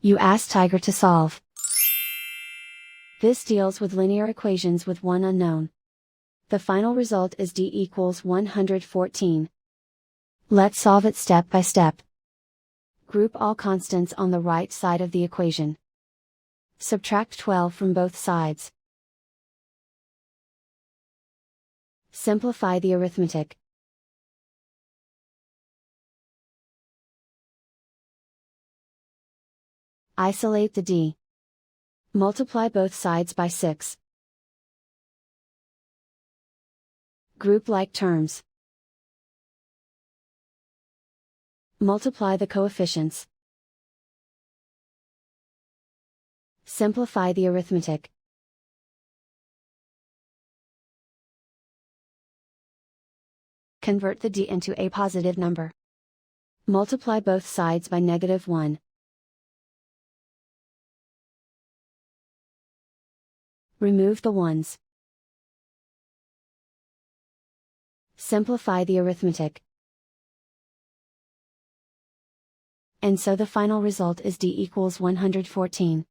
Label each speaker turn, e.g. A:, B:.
A: You ask Tiger to solve. This deals with linear equations with one unknown. The final result is d equals 114. Let's solve it step by step. Group all constants on the right side of the equation. Subtract 12 from both sides. Simplify the arithmetic. Isolate the d. Multiply both sides by 6. Group like terms. Multiply the coefficients. Simplify the arithmetic. Convert the d into a positive number. Multiply both sides by -1. Remove the ones. Simplify the arithmetic. And so the final result is d equals 114.